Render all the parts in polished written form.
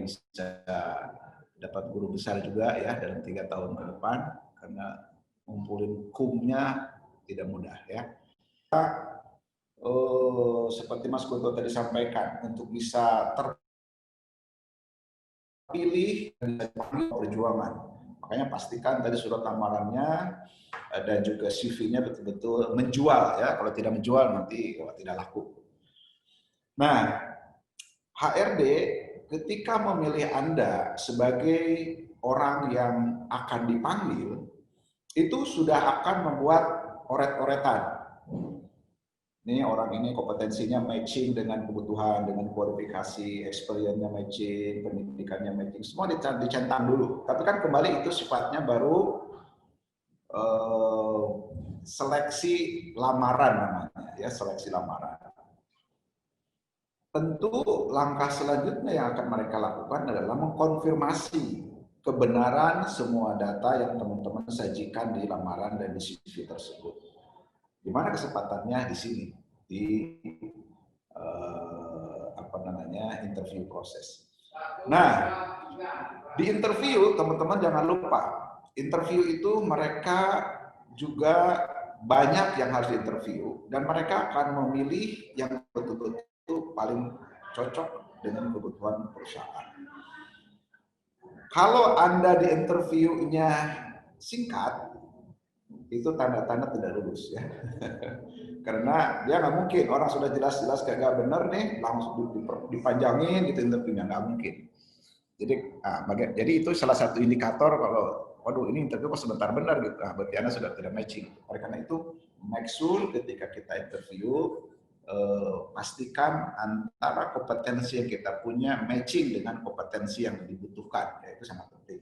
bisa dapat guru besar juga ya dalam 3 tahun ke depan, karena ngumpulin kumnya tidak mudah ya. Seperti Mas Kunto tadi sampaikan, untuk bisa terpilih dan perjuangan. Makanya pastikan tadi surat lamarannya dan juga CV-nya betul-betul menjual ya. Kalau tidak menjual nanti tidak laku. Nah, HRD ketika memilih Anda sebagai orang yang akan dipanggil, itu sudah akan membuat oret-oretan. Ini orang ini kompetensinya matching dengan kebutuhan, dengan kualifikasi, experience-nya matching, pendidikannya matching, semua dicentang dulu. Tapi kan kembali itu sifatnya baru seleksi lamaran namanya, ya seleksi lamaran. Tentu langkah selanjutnya yang akan mereka lakukan adalah mengkonfirmasi kebenaran semua data yang teman-teman sajikan di lamaran dan di CV tersebut. Di mana kesempatannya di sini, di interview proses. Nah, di interview teman-teman jangan lupa, interview itu mereka juga banyak yang harus diinterview dan mereka akan memilih yang betul-betul paling cocok dengan kebutuhan perusahaan. Kalau Anda di interviewnya singkat, itu tanda-tanda tidak lulus ya. Karena dia nggak mungkin, orang sudah jelas-jelas kagak bener nih, langsung dipanjangin gitu interviewnya, nggak mungkin. Jadi itu salah satu indikator kalau, waduh ini interview kok sebentar benar gitu, berarti Anda sudah tidak matching. Oleh karena itu, make sure ketika kita interview, pastikan antara kompetensi yang kita punya matching dengan kompetensi yang dibutuhkan, ya, itu sangat penting.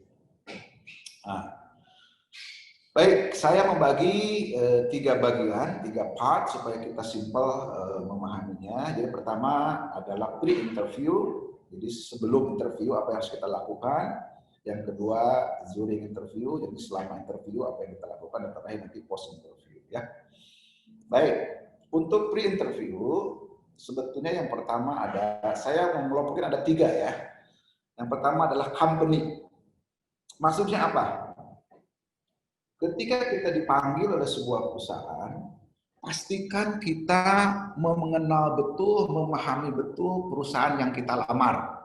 Baik, saya membagi 3 bagian, 3 part supaya kita simpel memahaminya. Jadi pertama adalah pre-interview, jadi sebelum interview apa yang harus kita lakukan. Yang kedua during interview, jadi selama interview apa yang kita lakukan, dan terakhir nanti post interview ya. Baik, untuk pre-interview sebetulnya yang pertama saya mengelompokin ada 3 ya. Yang pertama adalah company. Maksudnya apa? Ketika kita dipanggil oleh sebuah perusahaan, pastikan kita mengenal betul, memahami betul perusahaan yang kita lamar.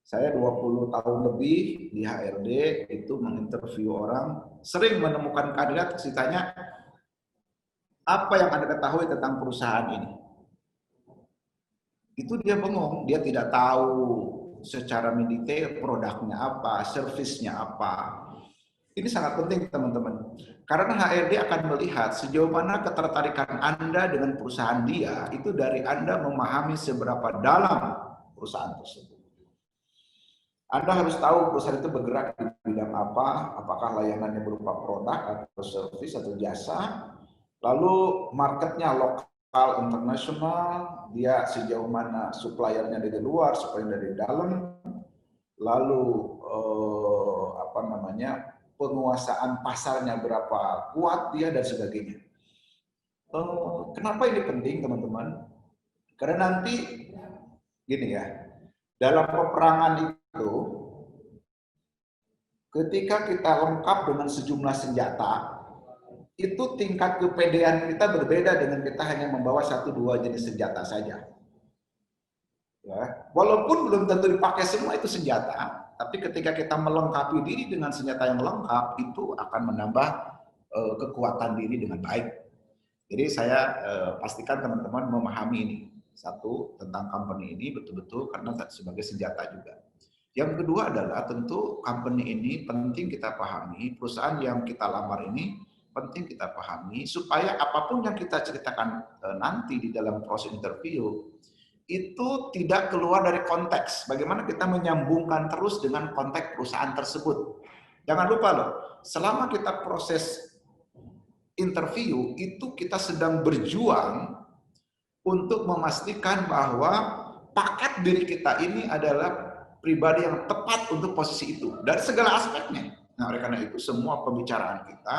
Saya 20 tahun lebih di HRD itu menginterview orang, sering menemukan kandidat ditanya, apa yang Anda ketahui tentang perusahaan ini? Itu dia bengong, dia tidak tahu secara mendetail produknya apa, servisnya apa. Ini sangat penting teman-teman, karena HRD akan melihat sejauh mana ketertarikan Anda dengan perusahaan dia, itu dari Anda memahami seberapa dalam perusahaan tersebut. Anda harus tahu perusahaan itu bergerak di bidang apa, apakah layanannya berupa produk atau servis atau jasa, lalu marketnya lokal, internasional, dia sejauh mana suppliernya dari luar, supplier dari dalam, lalu penguasaan pasarnya berapa kuat dia dan sebagainya. Kenapa ini penting teman-teman? Karena nanti gini ya, dalam peperangan itu ketika kita lengkap dengan sejumlah senjata, itu tingkat kepedean kita berbeda dengan kita hanya membawa 1-2 jenis senjata saja. Ya, walaupun belum tentu dipakai semua itu senjata, tapi ketika kita melengkapi diri dengan senjata yang lengkap, itu akan menambah kekuatan diri dengan baik. Jadi saya pastikan teman-teman memahami ini. Satu, tentang company ini betul-betul karena sebagai senjata juga. Yang kedua adalah tentu company ini penting kita pahami, perusahaan yang kita lamar ini penting kita pahami, supaya apapun yang kita ceritakan nanti di dalam proses interview, itu tidak keluar dari konteks. Bagaimana kita menyambungkan terus dengan konteks perusahaan tersebut. Jangan lupa loh, selama kita proses interview, itu kita sedang berjuang untuk memastikan bahwa paket diri kita ini adalah pribadi yang tepat untuk posisi itu. Dari segala aspeknya. Nah, oleh karena itu semua pembicaraan kita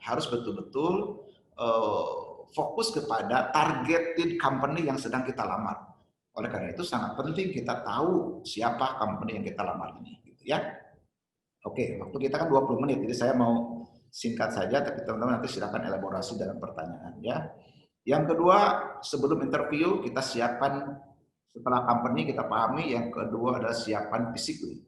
harus betul-betul fokus kepada targeted company yang sedang kita lamar. Oleh karena itu sangat penting kita tahu siapa company yang kita lamar ini, gitu ya. Oke, waktu kita kan 20 menit, jadi saya mau singkat saja, tapi teman-teman nanti silakan elaborasi dalam pertanyaan ya. Yang kedua, sebelum interview kita siapkan, setelah company kita pahami, yang kedua adalah siapan physically.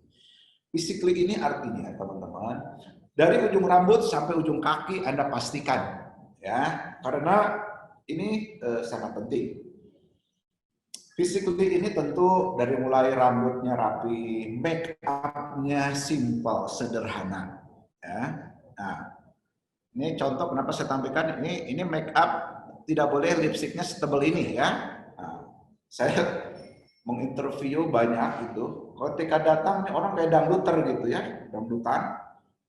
Physically ini artinya teman-teman, dari ujung rambut sampai ujung kaki Anda pastikan ya, karena ini sangat penting. Physically ini tentu dari mulai rambutnya rapi, make up-nya simple, sederhana. Ya. Nah, ini contoh kenapa saya tampilkan ini make up tidak boleh lipstiknya setebal ini ya. Nah, saya menginterview banyak itu, ketika datang nih orang kayak dangduter gitu ya, dangdutan.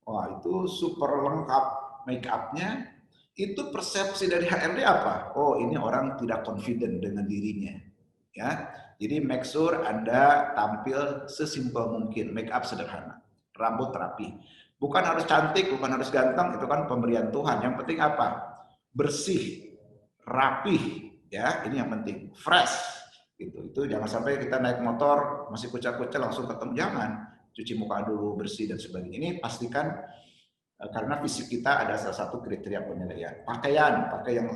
Wah itu super lengkap make up-nya. Itu persepsi dari HRD apa? Oh ini orang tidak confident dengan dirinya. Ya, jadi make sure Anda tampil sesimpel mungkin, make up sederhana, rambut rapi. Bukan harus cantik, bukan harus ganteng, itu kan pemberian Tuhan. Yang penting apa? Bersih, rapih, ya ini yang penting. Fresh, gitu. Itu jangan sampai kita naik motor masih kucel-kucel langsung ketemu, jangan. Cuci muka dulu, bersih dan sebagainya. Ini pastikan karena fisik kita ada salah satu kriteria penilaian. Pakaian, pakai yang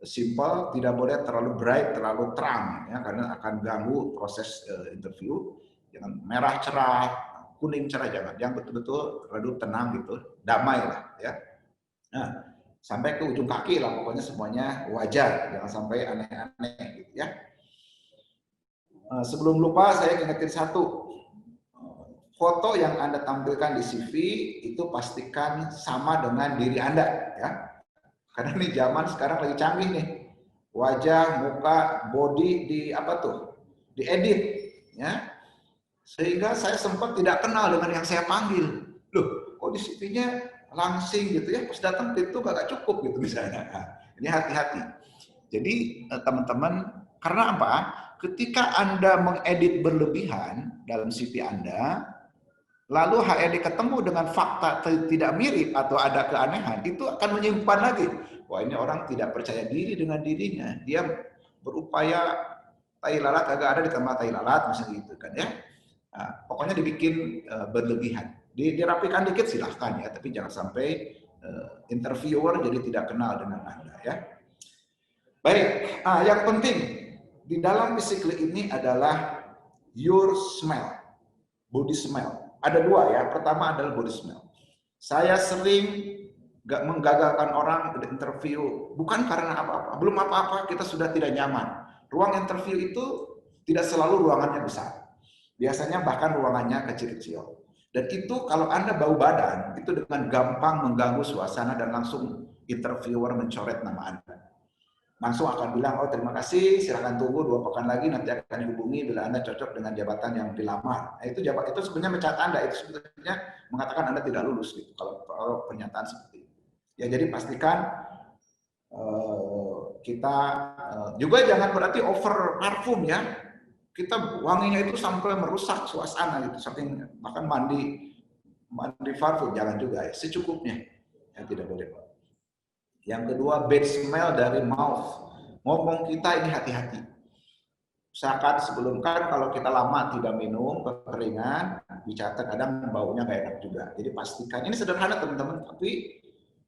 simple, tidak boleh terlalu bright, terlalu terang, ya, karena akan ganggu proses interview. Jangan merah cerah, kuning cerah, jangan. Yang betul-betul redup tenang gitu, damai lah, ya. Nah, sampai ke ujung kaki lah, pokoknya semuanya wajar, jangan sampai aneh-aneh gitu ya. Sebelum lupa saya ingetin satu, foto yang Anda tampilkan di CV itu pastikan sama dengan diri Anda, ya. Karena ini zaman sekarang lagi canggih nih. Wajah, muka, body di apa tuh? Diedit, ya. Sehingga saya sempat tidak kenal dengan yang saya panggil. Loh, kok di CV-nya langsing gitu ya? Pas datang itu gak cukup gitu misalnya. Nah, ini hati-hati. Jadi teman-teman, karena apa? Ketika Anda mengedit berlebihan dalam CV Anda, lalu HRD ketemu dengan fakta tidak mirip atau ada keanehan, itu akan menyimpan lagi. Wah ini orang tidak percaya diri dengan dirinya. Dia berupaya tai lalat agak ada ditambah tai lalat misalnya gitu kan ya. Nah, pokoknya dibikin berlebihan. Dirapikan dikit silahkan ya, tapi jangan sampai interviewer jadi tidak kenal dengan Anda ya. Baik, yang penting di dalam physically ini adalah your smell, body smell. Ada dua ya, pertama adalah body smell. Saya sering menggagalkan orang di interview, bukan karena apa-apa, belum apa-apa kita sudah tidak nyaman. Ruang interview itu tidak selalu ruangannya besar, biasanya bahkan ruangannya kecil-kecil. Dan itu kalau Anda bau badan, itu dengan gampang mengganggu suasana dan langsung interviewer mencoret nama Anda. Langsung akan bilang, oh terima kasih, silakan tunggu 2 pekan lagi, nanti akan dihubungi bila Anda cocok dengan jabatan yang dilamar. Nah, itu sebenarnya mencatat Anda, itu sebenarnya mengatakan Anda tidak lulus gitu, kalau pernyataan seperti itu. Ya jadi pastikan kita juga jangan berarti over parfum ya. Kita wanginya itu sampai merusak suasana gitu, saking bahkan mandi parfum jangan juga ya, secukupnya. Ya tidak boleh. Yang kedua, bad smell dari mouth. Ngomong kita ini hati-hati. Usahakan sebelum kan kalau kita lama tidak minum, kekeringan, bicara kadang baunya nggak enak juga. Jadi pastikan, ini sederhana teman-teman, tapi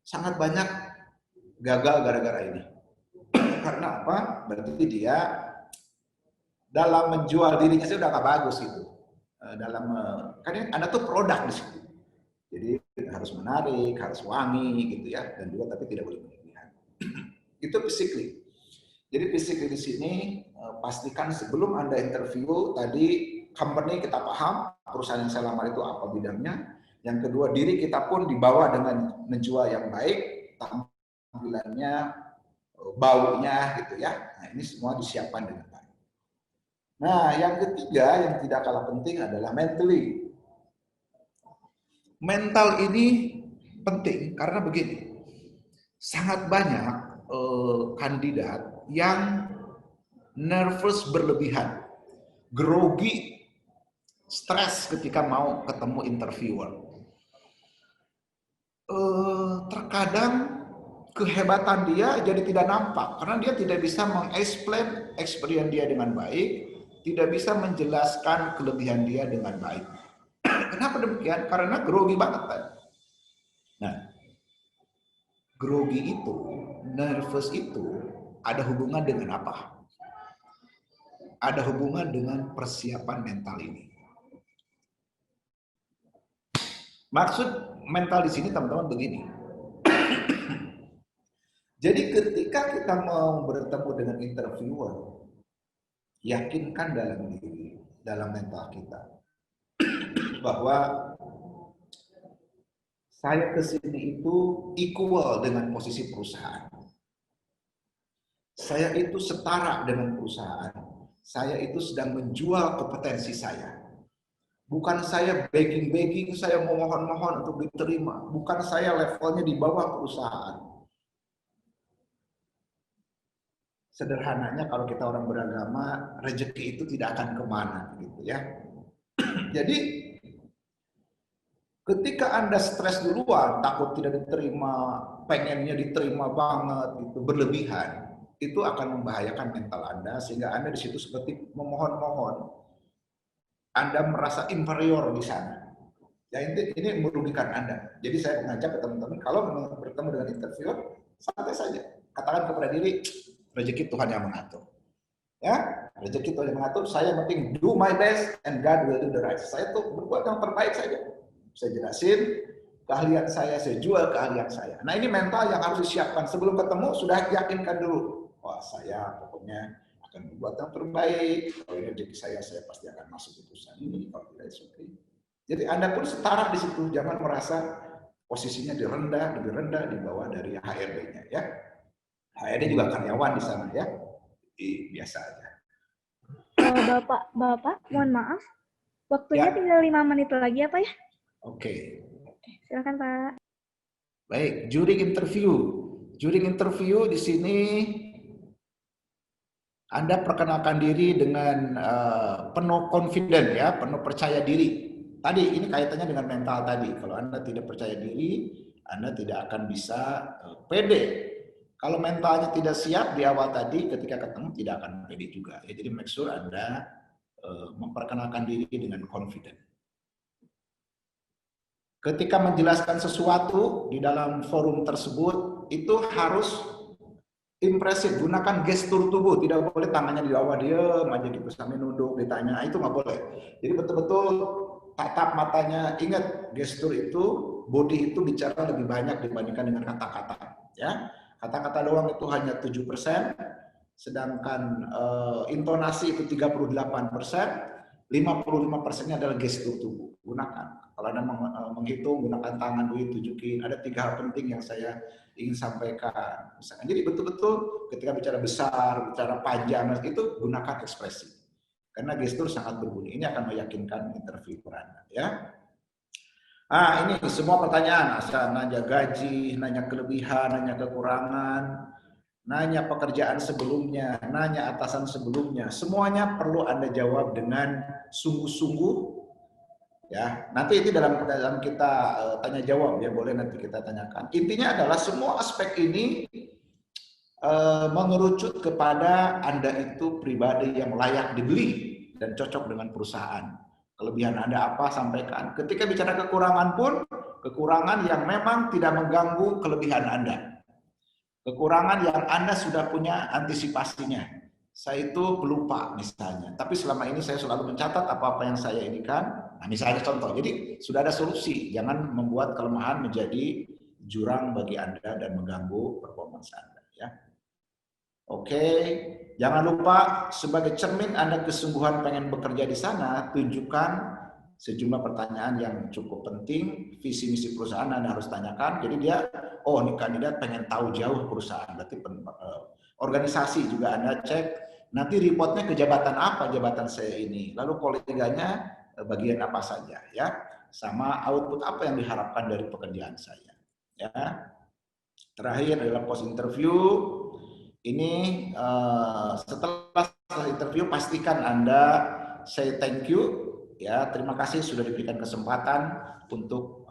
sangat banyak gagal gara-gara ini. Karena apa? Berarti dia dalam menjual dirinya sih udah nggak bagus gitu. Kan Anda tuh produk di situ. Jadi harus menarik, harus wangi gitu ya, dan juga tapi tidak boleh berlebihan. Itu physically. Jadi physically di sini pastikan sebelum Anda interview tadi company kita paham perusahaan yang saya lamar itu apa bidangnya. Yang kedua diri kita pun dibawa dengan menjual yang baik, tampilannya, baunya gitu ya. Nah ini semua disiapkan dengan baik. Nah yang ketiga yang tidak kalah penting adalah mentally. Mental ini penting karena begini, sangat banyak kandidat yang nervous berlebihan, grogi, stres ketika mau ketemu interviewer. Terkadang kehebatan dia jadi tidak nampak karena dia tidak bisa mengeksplain experience dia dengan baik, tidak bisa menjelaskan kelebihan dia dengan baik. Kenapa demikian? Karena grogi banget kan. Nah, grogi itu, nervous itu ada hubungan dengan apa? Ada hubungan dengan persiapan mental ini. Maksud mental di sini teman-teman begini. Jadi ketika kita mau bertemu dengan interviewer, yakinkan dalam diri, dalam mental kita, bahwa saya kesini itu equal dengan posisi perusahaan. Saya itu setara dengan perusahaan. Saya itu sedang menjual kompetensi saya. Bukan saya begging-begging, saya memohon-mohon untuk diterima. Bukan saya levelnya di bawah perusahaan. Sederhananya kalau kita orang beragama, rezeki itu tidak akan kemana, gitu ya. Jadi ketika Anda stres duluan, takut tidak diterima, pengennya diterima banget, itu berlebihan, itu akan membahayakan mental Anda sehingga Anda di situ seperti memohon-mohon. Anda merasa inferior di sana. Ya ini merugikan Anda. Jadi saya mengajak ke teman-teman kalau bertemu dengan interviewer, santai saja. Katakan kepada diri, rezeki Tuhan yang mengatur. Ya, rezeki Tuhan yang mengatur. Saya penting do my best and God will do the rest. Saya tuh berbuat yang terbaik saja. Saya jelasin keahlian saya jual keahlian saya. Nah ini mental yang harus disiapkan sebelum ketemu, sudah yakinkan dulu. Wah saya pokoknya akan berbuat yang terbaik. Kalau ini rezeki saya pasti akan masuk di perusahaan ini. Kalau tidak, oke. Jadi Anda pun setara di situ, jangan merasa posisinya lebih rendah di bawah dari HRD-nya ya. HRD juga karyawan di sana ya. Biasa aja. Bapak, mohon maaf. Waktunya tinggal 5 menit lagi ya Pak ya? Oke. Silakan Pak. Baik, during interview. During interview di sini Anda perkenalkan diri dengan penuh confident ya, penuh percaya diri. Tadi ini kaitannya dengan mental tadi. Kalau Anda tidak percaya diri, Anda tidak akan bisa pede. Kalau mentalnya tidak siap di awal tadi, ketika ketemu tidak akan pede juga. Ya, jadi make sure Anda memperkenalkan diri dengan confident. Ketika menjelaskan sesuatu di dalam forum tersebut, itu harus impresif, gunakan gestur tubuh, tidak boleh tangannya di bawah diam aja gitu sambil nunduk ditanya, itu nggak boleh. Jadi betul-betul tatap matanya, ingat gestur itu, body itu bicara lebih banyak dibandingkan dengan kata-kata. Ya, kata-kata doang itu hanya 7%, sedangkan intonasi itu 38%. 55%-nya adalah gestur tubuh. Gunakan. Kalau Anda menghitung, gunakan tangan, tunjukin. Ada 3 hal penting yang saya ingin sampaikan. Misalkan, jadi betul-betul ketika bicara besar, bicara panjang, itu gunakan ekspresi. Karena gestur sangat berbunyi. Ini akan meyakinkan interviewer Anda. Ya. Ini semua pertanyaan. Asal nanya gaji, nanya kelebihan, nanya kekurangan, nanya pekerjaan sebelumnya, nanya atasan sebelumnya, semuanya perlu Anda jawab dengan sungguh-sungguh. Ya, nanti itu dalam kita tanya jawab ya, boleh nanti kita tanyakan. Intinya adalah semua aspek ini mengerucut kepada Anda itu pribadi yang layak dibeli dan cocok dengan perusahaan. Kelebihan Anda apa, sampaikan. Ketika bicara kekurangan pun, kekurangan yang memang tidak mengganggu kelebihan Anda. Kekurangan yang Anda sudah punya antisipasinya. Saya itu pelupa misalnya, tapi selama ini saya selalu mencatat apa-apa yang saya inikan. Nah, misalnya contoh, jadi sudah ada solusi. Jangan membuat kelemahan menjadi jurang bagi Anda dan mengganggu performance Anda. Ya. Oke, jangan lupa sebagai cermin Anda kesungguhan pengen bekerja di sana, tunjukkan sejumlah pertanyaan yang cukup penting, visi misi perusahaan Anda harus tanyakan. Jadi dia, oh ini kandidat pengen tahu jauh perusahaan, berarti organisasi juga Anda cek. Nanti reportnya ke jabatan apa jabatan saya ini, lalu koleganya bagian apa saja, ya, sama output apa yang diharapkan dari pekerjaan saya. Ya. Terakhir adalah post interview. Ini setelah interview pastikan Anda say thank you. Ya, terima kasih sudah diberikan kesempatan untuk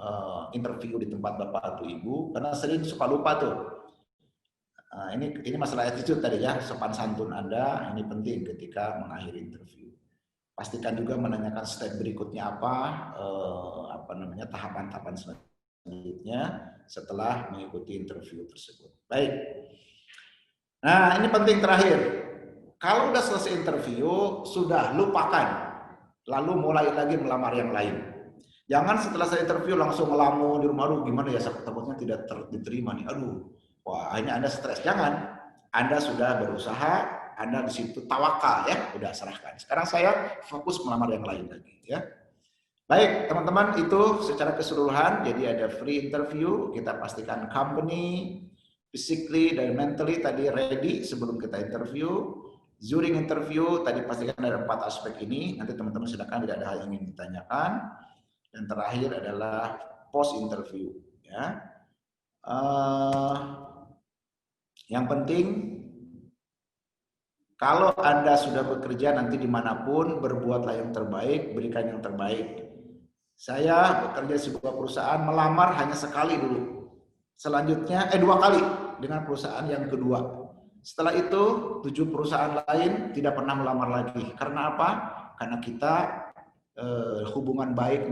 interview di tempat Bapak atau Ibu, karena sering suka lupa tuh. Ini masalah attitude tadi ya, sopan santun Anda ini penting ketika mengakhiri interview. Pastikan juga menanyakan step berikutnya apa namanya tahapan-tahapan selanjutnya setelah mengikuti interview tersebut. Baik. Nah, ini penting terakhir. Kalau udah selesai interview, sudah lupakan. Lalu mulai lagi melamar yang lain. Jangan setelah saya interview langsung ngelamun di rumah, aduh gimana ya, takutnya tidak diterima nih. Aduh, wah akhirnya Anda stres. Jangan. Anda sudah berusaha, Anda di situ tawakal ya, udah serahkan. Sekarang saya fokus melamar yang lain lagi ya. Baik, teman-teman, itu secara keseluruhan. Jadi ada free interview, kita pastikan company physically dan mentally tadi ready sebelum kita interview. During interview tadi pastikan ada 4 aspek ini. Nanti teman-teman silakan tidak ada hal yang ingin ditanyakan. Dan terakhir adalah post interview. Ya. Yang penting kalau Anda sudah bekerja nanti dimanapun, berbuatlah yang terbaik, berikan yang terbaik. Saya bekerja di sebuah perusahaan, melamar hanya sekali dulu. Selanjutnya 2 kali dengan perusahaan yang kedua. Setelah itu 7 perusahaan lain tidak pernah melamar lagi. Karena apa? Karena kita hubungan baik